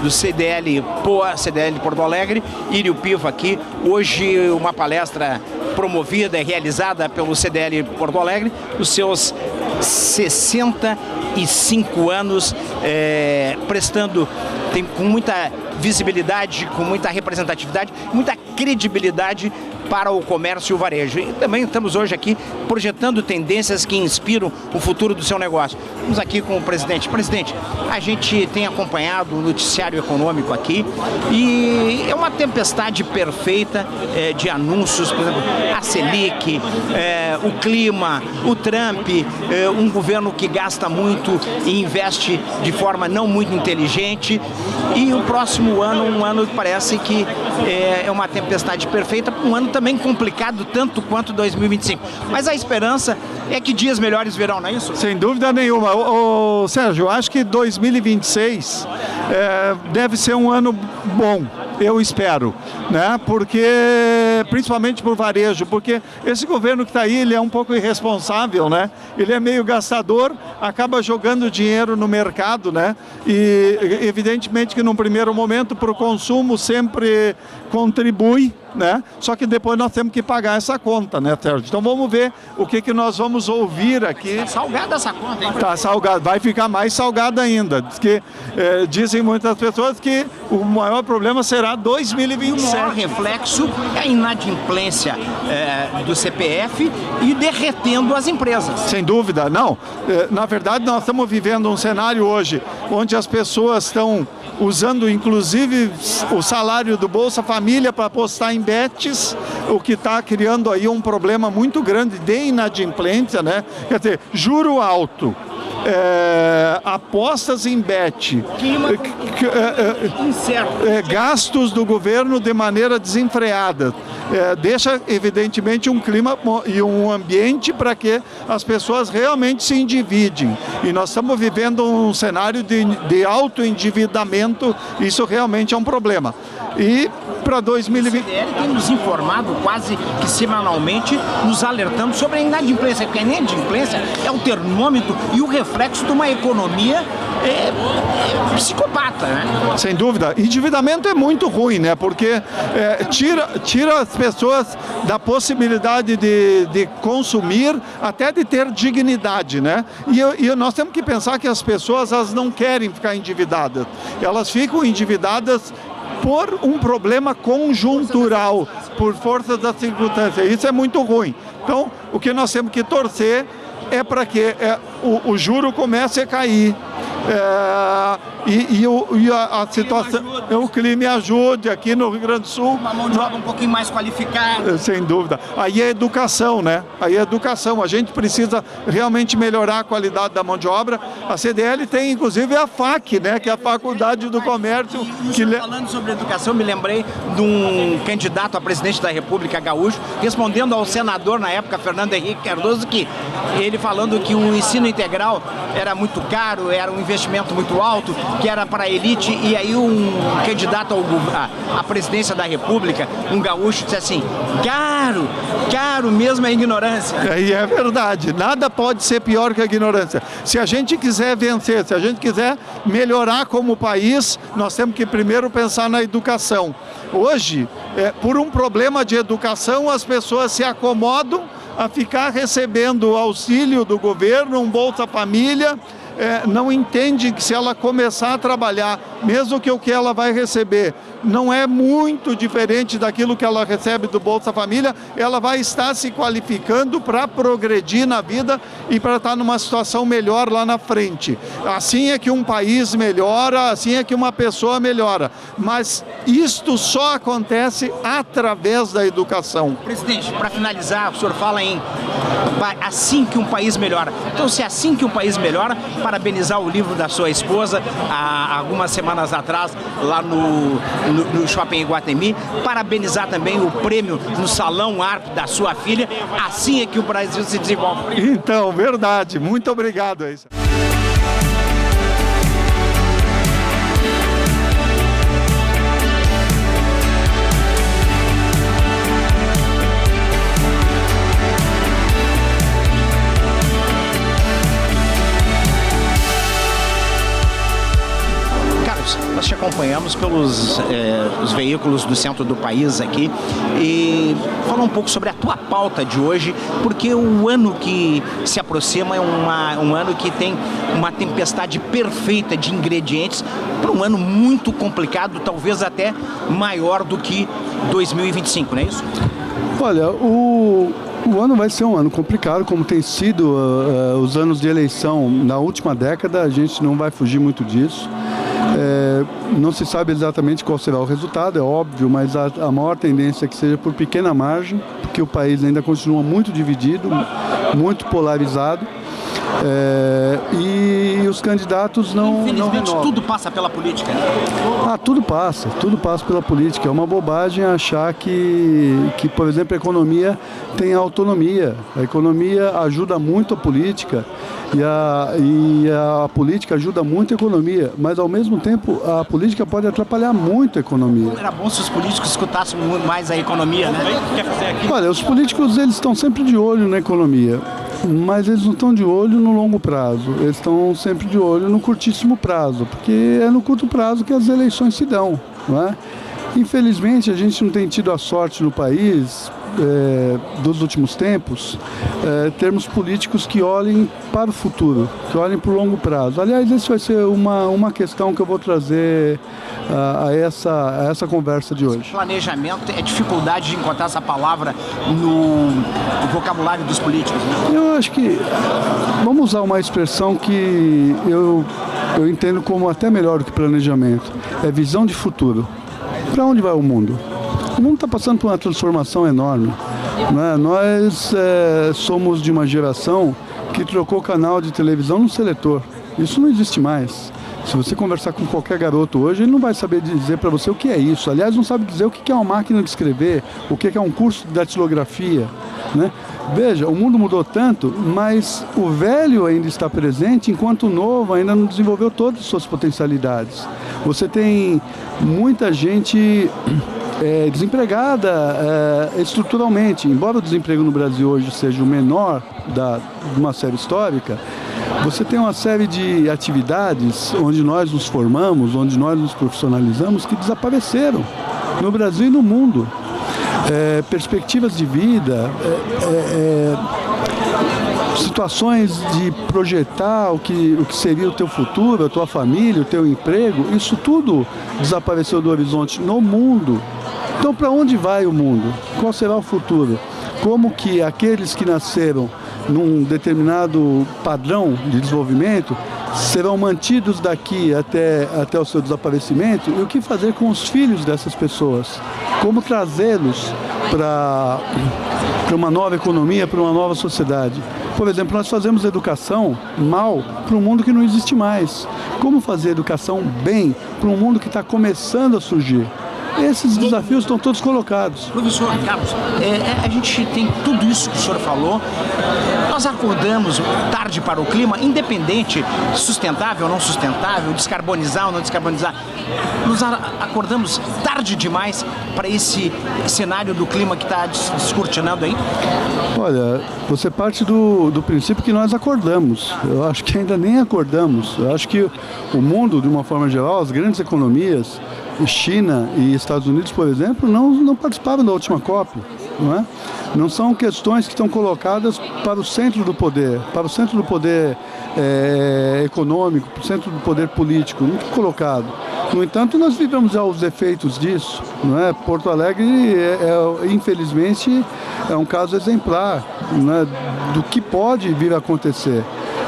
do CDL POA, CDL de Porto Alegre, Írio Piva aqui. Hoje uma palestra promovida e realizada pelo CDL Porto Alegre, os seus 65 anos, com muita visibilidade, com muita representatividade, muita credibilidade para o comércio e o varejo. E também estamos hoje aqui projetando tendências que inspiram o futuro do seu negócio. Estamos aqui com o presidente. Presidente, a gente tem acompanhado o noticiário econômico aqui e é uma tempestade perfeita de anúncios, por exemplo, a Selic, o clima, o Trump, um governo que gasta muito e investe de forma não muito inteligente, e o próximo ano, um ano que parece que é uma tempestade perfeita, um ano também complicado tanto quanto 2025. Mas a esperança é que dias melhores virão, não é isso? Sem dúvida nenhuma. Ô, Sérgio, acho que 2026 deve ser um ano bom. Eu espero, né? Porque, principalmente para o varejo, porque esse governo que está aí, ele é um pouco irresponsável, né? Ele é meio gastador, acaba jogando dinheiro no mercado, né? E evidentemente que num primeiro momento para o consumo sempre contribui, né? Só que depois nós temos que pagar essa conta, né, Sérgio? Então vamos ver o que nós vamos ouvir aqui. Está salgada essa conta, hein? Está salgada, vai ficar mais salgada ainda. Diz que, dizem muitas pessoas que o maior problema será 2027. O maior reflexo é a inadimplência do CPF e derretendo as empresas. Sem dúvida, não. Na verdade, nós estamos vivendo um cenário hoje onde as pessoas estão usando inclusive o salário do Bolsa Família para apostar em bets, o que está criando aí um problema muito grande de inadimplência, né? Quer dizer, juro alto, apostas em bet, gastos do governo de maneira desenfreada, deixa evidentemente um clima e um ambiente para que as pessoas realmente se endividem. E nós estamos vivendo um cenário de alto endividamento, isso realmente é um problema. E para 2020... O CDL tem nos informado quase que semanalmente, nos alertando sobre a inadimplência, porque a inadimplência é o termômetro e o reflexo de uma economia psicopata, né? Sem dúvida. Endividamento é muito ruim, né? Porque tira as pessoas da possibilidade de consumir, até de ter dignidade, né? E nós temos que pensar que as pessoas, elas não querem ficar endividadas. Elas ficam endividadas por um problema conjuntural, por força da circunstância. Isso é muito ruim. Então, o que nós temos que torcer é para que o juro comece a cair. A situação, o clima ajude aqui no Rio Grande do Sul. Uma mão de obra um pouquinho mais qualificada. Sem dúvida. Aí é educação, né? Aí é educação. A gente precisa realmente melhorar a qualidade da mão de obra. A CDL tem, inclusive, a FAC, né? Que é a Faculdade do Comércio. Falando sobre educação, me lembrei de um candidato a presidente da República gaúcho, respondendo ao senador, na época, Fernando Henrique Cardoso, que ele falando que o ensino integral era muito caro, era um investimento muito alto, que era para a elite, e aí um candidato à presidência da República, um gaúcho, disse assim: caro mesmo é a ignorância. E é verdade, nada pode ser pior que a ignorância. Se a gente quiser vencer, se a gente quiser melhorar como país, nós temos que primeiro pensar na educação. Hoje, por um problema de educação, as pessoas se acomodam a ficar recebendo o auxílio do governo, um Bolsa Família, não entende que se ela começar a trabalhar, mesmo que o que ela vai receber não é muito diferente daquilo que ela recebe do Bolsa Família, ela vai estar se qualificando para progredir na vida e para estar numa situação melhor lá na frente. Assim é que um país melhora, assim é que uma pessoa melhora. Mas isto só acontece através da educação. Presidente, para finalizar, o senhor fala em assim que um país melhora. Então, se é assim que um país melhora, parabenizar o livro da sua esposa, há algumas semanas atrás, lá no Shopping Iguatemi, parabenizar também o prêmio no Salão Arp da sua filha. Assim é que o Brasil se desenvolve. Então, verdade. Muito obrigado. Nós chegamos acompanhamos pelos os veículos do centro do país aqui. E fala um pouco sobre a tua pauta de hoje, porque o ano que se aproxima é um ano que tem uma tempestade perfeita de ingredientes para um ano muito complicado, talvez até maior do que 2025, não é isso? Olha, o ano vai ser um ano complicado, como tem sido os anos de eleição na última década, a gente não vai fugir muito disso. Não se sabe exatamente qual será o resultado, é óbvio, mas a maior tendência é que seja por pequena margem, porque o país ainda continua muito dividido, muito polarizado. E os candidatos não renovam. Tudo passa pela política, né? Tudo passa pela política. É uma bobagem achar que, por exemplo, a economia tem autonomia. A economia ajuda muito a política e a política ajuda muito a economia, mas ao mesmo tempo a política pode atrapalhar muito a economia. Era bom se os políticos escutassem mais a economia, né? Olha, os políticos eles estão sempre de olho na economia, mas eles não estão de olho no longo prazo, eles estão sempre de olho no curtíssimo prazo, porque é no curto prazo que as eleições se dão, não é? Infelizmente, a gente não tem tido a sorte no país, dos últimos tempos, termos políticos que olhem para o futuro, que olhem para o longo prazo. Aliás, isso vai ser uma questão que eu vou trazer a essa conversa de hoje. Planejamento é dificuldade de encontrar essa palavra no vocabulário dos políticos, né? Eu acho que vamos usar uma expressão que eu entendo como até melhor do que planejamento. É visão de futuro. Para onde vai o mundo? O mundo está passando por uma transformação enorme, né? Nós somos de uma geração que trocou o canal de televisão no seletor. Isso não existe mais. Se você conversar com qualquer garoto hoje, ele não vai saber dizer para você o que é isso. Aliás, não sabe dizer o que é uma máquina de escrever, o que é um curso de datilografia, né? Veja, o mundo mudou tanto, mas o velho ainda está presente, enquanto o novo ainda não desenvolveu todas as suas potencialidades. Você tem muita gente desempregada estruturalmente. Embora o desemprego no Brasil hoje seja o menor de uma série histórica, você tem uma série de atividades onde nós nos formamos, onde nós nos profissionalizamos, que desapareceram no Brasil e no mundo. Perspectivas de vida, situações de projetar o que seria o teu futuro, a tua família, o teu emprego, isso tudo desapareceu do horizonte no mundo. Então, para onde vai o mundo? Qual será o futuro? Como que aqueles que nasceram num determinado padrão de desenvolvimento serão mantidos daqui até o seu desaparecimento? E o que fazer com os filhos dessas pessoas? Como trazê-los para uma nova economia, para uma nova sociedade? Por exemplo, nós fazemos educação mal para um mundo que não existe mais. Como fazer educação bem para um mundo que está começando a surgir? Esses desafios estão todos colocados. Professor Carlos, a gente tem tudo isso que o senhor falou. Nós acordamos tarde para o clima, independente, sustentável ou não sustentável, descarbonizar ou não descarbonizar. Nós acordamos tarde demais para esse cenário do clima que está descortinando aí? Olha, você parte do princípio que nós acordamos. Eu acho que ainda nem acordamos. Eu acho que o mundo, de uma forma geral, as grandes economias, China e Estados Unidos, por exemplo, não participaram da última COP, não é? Não são questões que estão colocadas para o centro do poder, econômico, para o centro do poder político, não está colocado. No entanto, nós vivemos já os efeitos disso, não é? Porto Alegre, infelizmente, é um caso exemplar, não é? Do que pode vir a acontecer.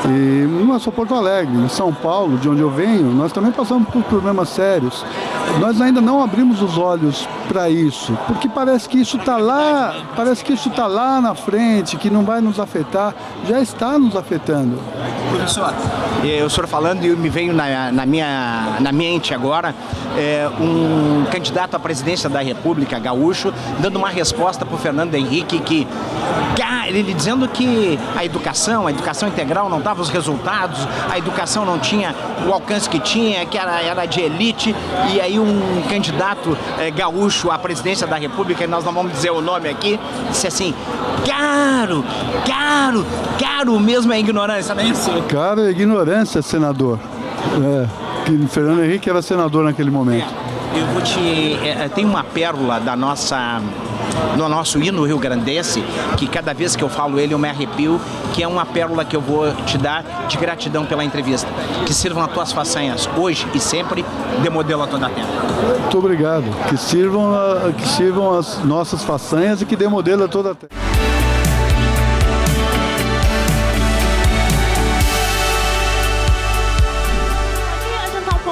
E não é só Porto Alegre, em São Paulo, de onde eu venho, nós também passamos por problemas sérios. Nós ainda não abrimos os olhos para isso, porque parece que isso está lá na frente, que não vai nos afetar, já está nos afetando. Professor, o senhor falando, e me veio na minha mente agora, um candidato à presidência da República, gaúcho, dando uma resposta para o Fernando Henrique, ele dizendo que a educação integral não dava os resultados, a educação não tinha o alcance que tinha, que era de elite, e aí um candidato gaúcho à presidência da República, e nós não vamos dizer o nome aqui, disse assim: caro mesmo é ignorância, não é isso? Caro é ignorância, senador. que Fernando Henrique era senador naquele momento. Eu vou tem uma pérola do nosso hino rio-grandense, que cada vez que eu falo ele eu me arrepio, que é uma pérola que eu vou te dar de gratidão pela entrevista. Que sirvam as tuas façanhas hoje e sempre de modelo a toda a terra. Muito obrigado. Que sirvam as nossas façanhas e que dê modelo a toda a terra.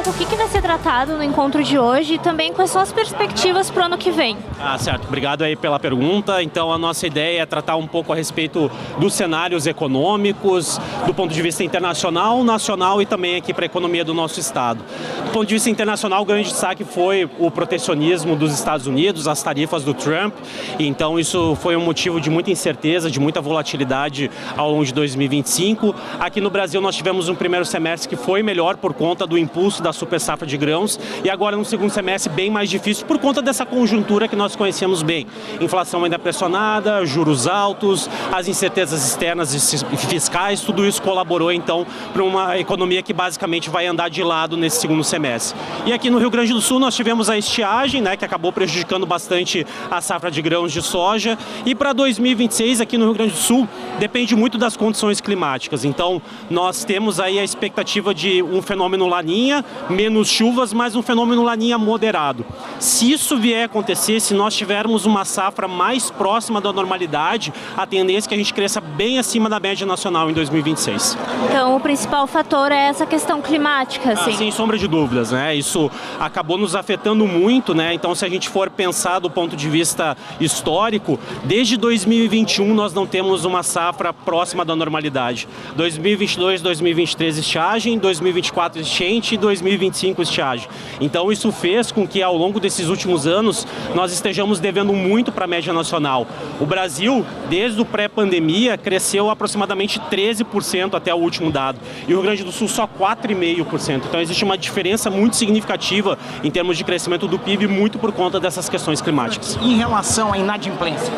O que vai ser tratado no encontro de hoje e também quais são as perspectivas para o ano que vem? Certo. Obrigado aí pela pergunta. Então, a nossa ideia é tratar um pouco a respeito dos cenários econômicos, do ponto de vista internacional, nacional e também aqui para a economia do nosso estado. Do ponto de vista internacional, o grande destaque foi o protecionismo dos Estados Unidos, as tarifas do Trump. Então, isso foi um motivo de muita incerteza, de muita volatilidade ao longo de 2025. Aqui no Brasil, nós tivemos um primeiro semestre que foi melhor por conta do impulso da super safra de grãos e agora no segundo semestre bem mais difícil por conta dessa conjuntura que nós conhecemos bem. Inflação ainda pressionada, juros altos, as incertezas externas e fiscais, tudo isso colaborou então para uma economia que basicamente vai andar de lado nesse segundo semestre. E aqui no Rio Grande do Sul nós tivemos a estiagem, que acabou prejudicando bastante a safra de grãos de soja, e para 2026 aqui no Rio Grande do Sul depende muito das condições climáticas. Então nós temos aí a expectativa de um fenômeno Laninha, menos chuvas, mas um fenômeno Laninha moderado. Se isso vier a acontecer, se nós tivermos uma safra mais próxima da normalidade, a tendência é que a gente cresça bem acima da média nacional em 2026. Então, o principal fator é essa questão climática, assim? Sem sombra de dúvidas, Isso acabou nos afetando muito, Então, se a gente for pensar do ponto de vista histórico, desde 2021 nós não temos uma safra próxima da normalidade. 2022, 2023 estiagem, 2024 enchente e 2025 estiagem. Então isso fez com que ao longo desses últimos anos nós estejamos devendo muito para a média nacional. O Brasil, desde o pré-pandemia, cresceu aproximadamente 13% até o último dado. E o Rio Grande do Sul só 4,5%. Então existe uma diferença muito significativa em termos de crescimento do PIB, muito por conta dessas questões climáticas. Em relação à inadimplência?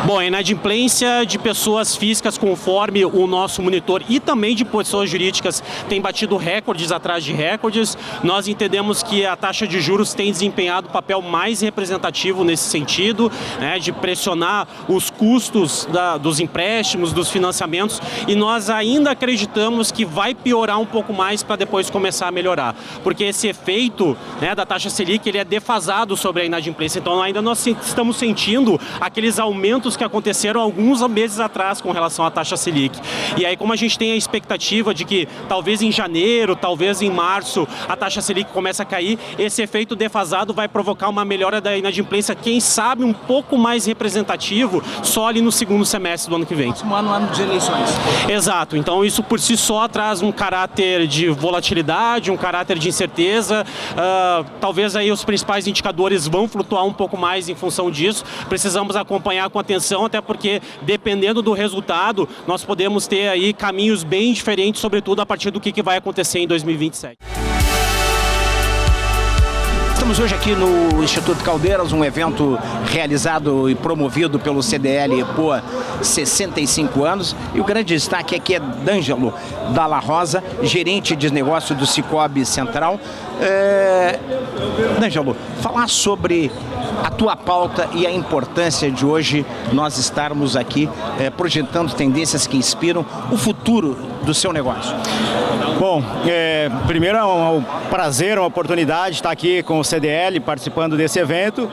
Bom, a inadimplência de pessoas físicas, conforme o nosso monitor, e também de pessoas jurídicas, tem batido recordes atrás de recordes. Nós entendemos que a taxa de juros tem desempenhado um papel mais representativo nesse sentido, de pressionar os custos dos empréstimos, dos financiamentos, e nós ainda acreditamos que vai piorar um pouco mais para depois começar a melhorar, porque esse efeito da taxa Selic ele é defasado sobre a inadimplência. Então ainda nós estamos sentindo aqueles aumentos que aconteceram alguns meses atrás com relação à taxa Selic. E aí, como a gente tem a expectativa de que talvez em janeiro, talvez em março, a taxa Selic comece a cair, esse efeito defasado vai provocar uma melhora da inadimplência, quem sabe um pouco mais representativo, só ali no segundo semestre do ano que vem. Próximo ano de eleições. Exato. Então isso por si só traz um caráter de volatilidade, um caráter de incerteza. Talvez aí os principais indicadores vão flutuar um pouco mais em função disso. Precisamos acompanhar com atenção, até porque dependendo do resultado, nós podemos ter aí caminhos bem diferentes, sobretudo a partir do que vai acontecer em 2027. Estamos hoje aqui no Instituto Caldeiras, um evento realizado e promovido pelo CDL por 65 anos. E o grande destaque aqui é D'Angelo Dalla Rosa, gerente de negócio do Cicobi Central. D'Angelo, falar sobre a tua pauta e a importância de hoje nós estarmos aqui projetando tendências que inspiram o futuro do seu negócio. Bom, primeiro é um prazer, uma oportunidade estar aqui com o CDL participando desse evento.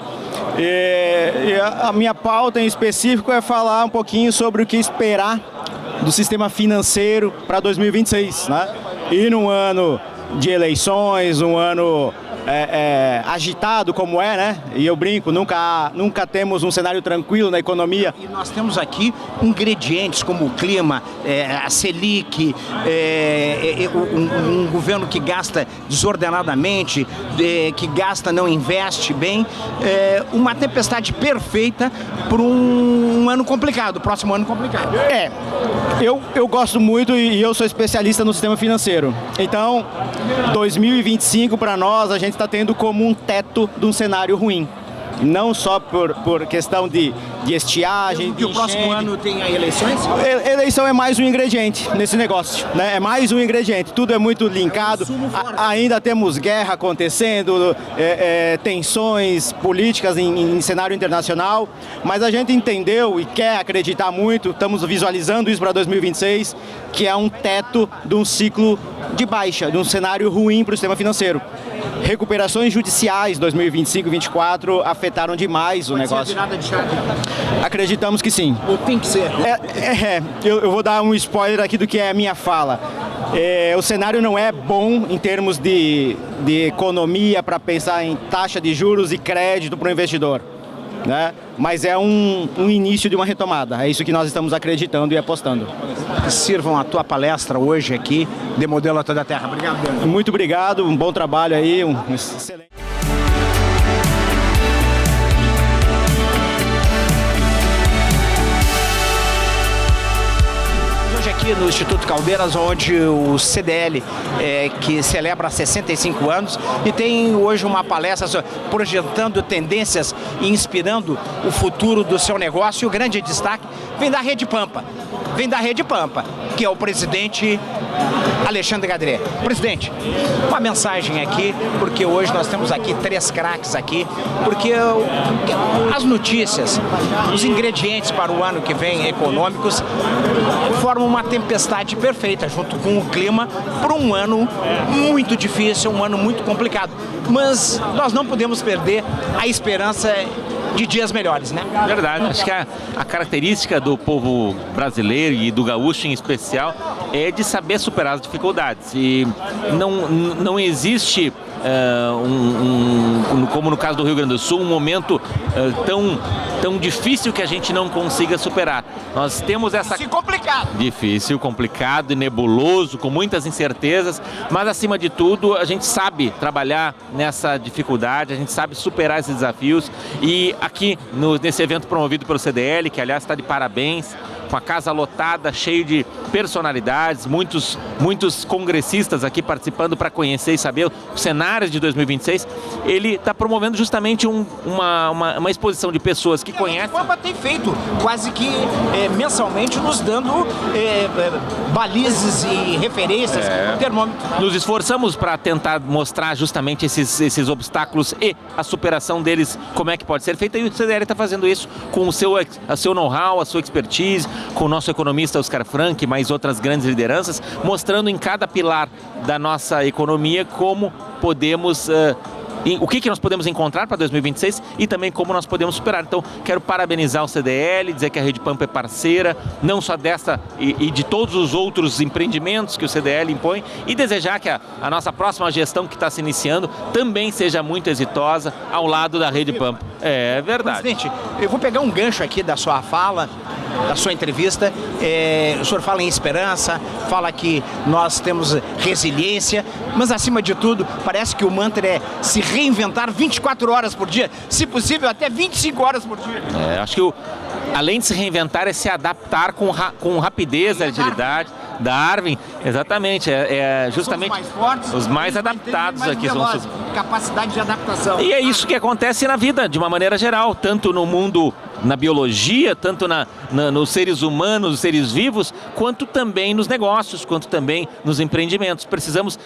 E a minha pauta em específico é falar um pouquinho sobre o que esperar do sistema financeiro para 2026, E num ano de eleições, um ano agitado como e eu brinco, nunca temos um cenário tranquilo na economia. E nós temos aqui ingredientes como o clima, a Selic, um governo que gasta desordenadamente, que gasta, não investe bem, uma tempestade perfeita para um ano complicado, próximo ano complicado. Eu gosto muito e eu sou especialista no sistema financeiro. Então, 2025 para nós, a gente está tendo como um teto de um cenário ruim. não só por questão de estiagem, Que o próximo ano tenha eleições? Eleição é mais um ingrediente nesse negócio, né? É mais um ingrediente, tudo é muito linkado, ainda temos guerra acontecendo, tensões políticas em cenário internacional, mas a gente entendeu e quer acreditar muito, estamos visualizando isso para 2026, que é um teto de um ciclo de baixa, de um cenário ruim para o sistema financeiro. Recuperações judiciais 2025 e 2024 afetaram demais o negócio. Acreditamos que sim. Ou tem que ser? Eu vou dar um spoiler aqui do que é a minha fala. O cenário não é bom em termos de economia para pensar em taxa de juros e crédito para o investidor, né? Mas é um início de uma retomada. É isso que nós estamos acreditando e apostando. Que sirvam a tua palestra hoje aqui de modelo a toda a terra. Obrigado, Dani. Muito obrigado, um bom trabalho aí, um excelente. Hoje aqui no Instituto Caldeiras, onde o CDL que celebra 65 anos e tem hoje uma palestra projetando tendências e inspirando o futuro do seu negócio. E o grande destaque vem da Rede Pampa. Vem da Rede Pampa, que é o presidente Alexandre Gadré. Presidente, uma mensagem aqui, porque hoje nós temos aqui 3 craques aqui, porque as notícias, os ingredientes para o ano que vem econômicos formam uma tempestade perfeita junto com o clima para um ano muito difícil, um ano muito complicado. Mas nós não podemos perder a esperança de dias melhores, né? Verdade. Acho que a característica do povo brasileiro e do gaúcho em especial é de saber superar as dificuldades. E não existe, como no caso do Rio Grande do Sul, um momento tão difícil que a gente não consiga superar. Nós temos essa... Difícil, complicado e nebuloso, com muitas incertezas, mas acima de tudo a gente sabe trabalhar nessa dificuldade, a gente sabe superar esses desafios. E aqui nesse evento promovido pelo CDL, que aliás está de parabéns, com a casa lotada, cheio de personalidades, muitos congressistas aqui participando para conhecer e saber os cenários de 2026. Ele está promovendo justamente uma exposição de pessoas que conhecem. A Pampa tem feito quase que mensalmente nos dando balizes e referências, termômetros. Nos esforçamos para tentar mostrar justamente esses obstáculos e a superação deles, como é que pode ser feita, e o CDL está fazendo isso com o seu know-how, a sua expertise, com o nosso economista Oscar Frank, mais outras grandes lideranças, mostrando em cada pilar da nossa economia como podemos... o que nós podemos encontrar para 2026 e também como nós podemos superar. Então, quero parabenizar o CDL, dizer que a Rede Pampa é parceira, não só dessa e de todos os outros empreendimentos que o CDL impõe, e desejar que a nossa próxima gestão que está se iniciando também seja muito exitosa ao lado da Rede Pampa. É verdade. Presidente, eu vou pegar um gancho aqui da sua fala, da sua entrevista. O senhor fala em esperança, fala que nós temos resiliência, mas acima de tudo, parece que o mantra é se reinventar 24 horas por dia, se possível até 25 horas por dia. Acho que além de se reinventar é se adaptar com rapidez e agilidade. Darwin, exatamente, justamente os mais fortes, os mais adaptados aqui. Capacidade de adaptação. E é isso que acontece na vida, de uma maneira geral, tanto no mundo, na biologia, tanto nos seres humanos, nos seres vivos, quanto também nos negócios, quanto também nos empreendimentos. Precisamos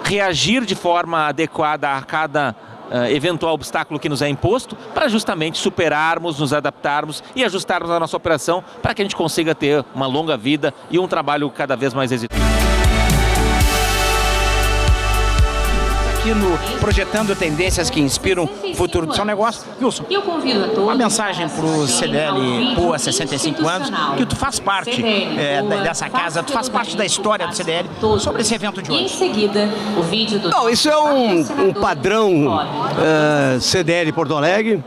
reagir de forma adequada a cada eventual obstáculo que nos é imposto, para justamente superarmos, nos adaptarmos e ajustarmos a nossa operação para que a gente consiga ter uma longa vida e um trabalho cada vez mais exitoso. Aqui no Projetando Tendências que Inspiram o Futuro do Seu Negócio. Wilson, uma mensagem para o CDL POA 65 anos, que tu faz parte dessa casa, tu faz parte da história do CDL, sobre esse evento de hoje. E em seguida, o vídeo do... Não, isso é um padrão CDL Porto Alegre.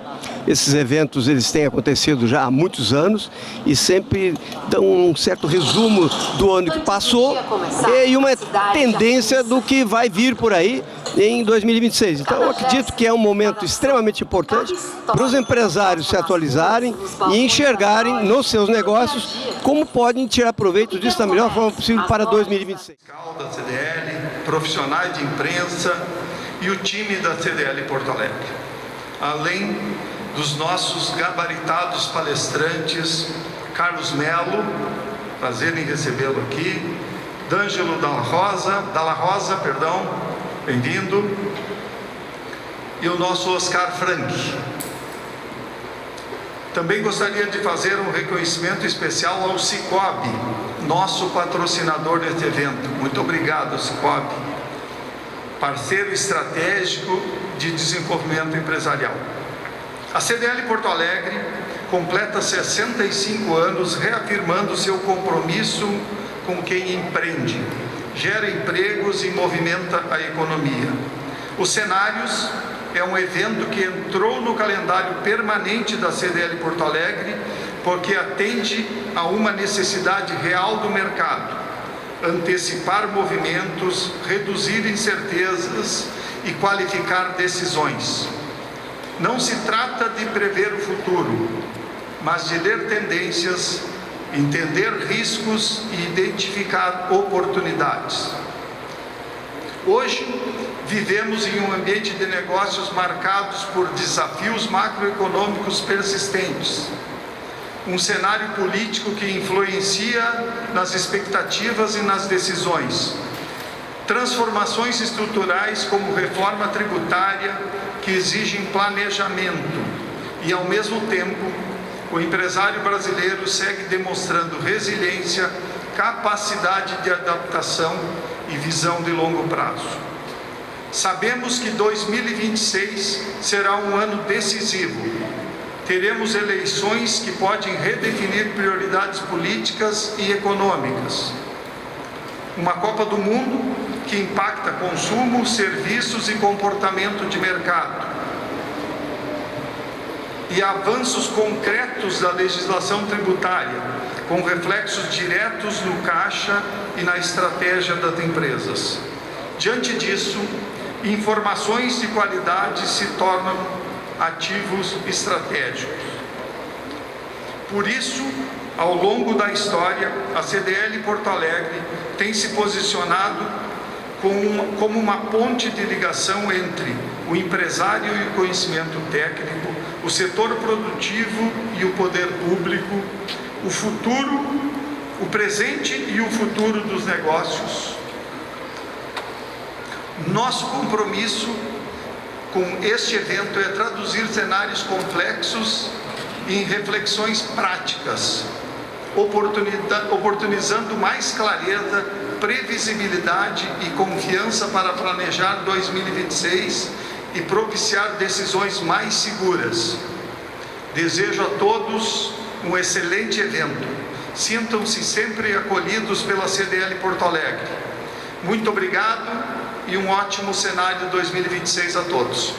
Esses eventos eles têm acontecido já há muitos anos e sempre dão um certo resumo do ano que passou e uma tendência do que vai vir por aí em 2026. Então eu acredito que é um momento extremamente importante para os empresários se atualizarem e enxergarem nos seus negócios como podem tirar proveito disso da melhor forma possível para 2026. Da CDL, profissionais de imprensa e o time da CDL Porto Alegre. Além dos nossos gabaritados palestrantes, Carlos Melo, prazer em recebê-lo aqui, D'Angelo Dalla Rosa, bem-vindo, e o nosso Oscar Frank. Também gostaria de fazer um reconhecimento especial ao Cicobi, nosso patrocinador deste evento. Muito obrigado, Cicobi, parceiro estratégico de desenvolvimento empresarial. A CDL Porto Alegre completa 65 anos, reafirmando seu compromisso com quem empreende, gera empregos e movimenta a economia. Os Cenários é um evento que entrou no calendário permanente da CDL Porto Alegre porque atende a uma necessidade real do mercado, antecipar movimentos, reduzir incertezas e qualificar decisões. Não se trata de prever o futuro, mas de ler tendências, entender riscos e identificar oportunidades. Hoje, vivemos em um ambiente de negócios marcados por desafios macroeconômicos persistentes, um cenário político que influencia nas expectativas e nas decisões, transformações estruturais como reforma tributária que exigem planejamento e, ao mesmo tempo, o empresário brasileiro segue demonstrando resiliência, capacidade de adaptação e visão de longo prazo. Sabemos que 2026 será um ano decisivo. Teremos eleições que podem redefinir prioridades políticas e econômicas. Uma Copa do Mundo que impacta consumo, serviços e comportamento de mercado. E avanços concretos da legislação tributária, com reflexos diretos no caixa e na estratégia das empresas. Diante disso, informações de qualidade se tornam ativos estratégicos. Por isso, ao longo da história, a CDL Porto Alegre tem se posicionado como uma ponte de ligação entre o empresário e o conhecimento técnico, o setor produtivo e o poder público, o futuro, o presente e o futuro dos negócios. Nosso compromisso com este evento é traduzir cenários complexos em reflexões práticas, oportunizando mais clareza, previsibilidade e confiança para planejar 2026 e propiciar decisões mais seguras. Desejo a todos um excelente evento. Sintam-se sempre acolhidos pela CDL Porto Alegre. Muito obrigado e um ótimo cenário 2026 a todos.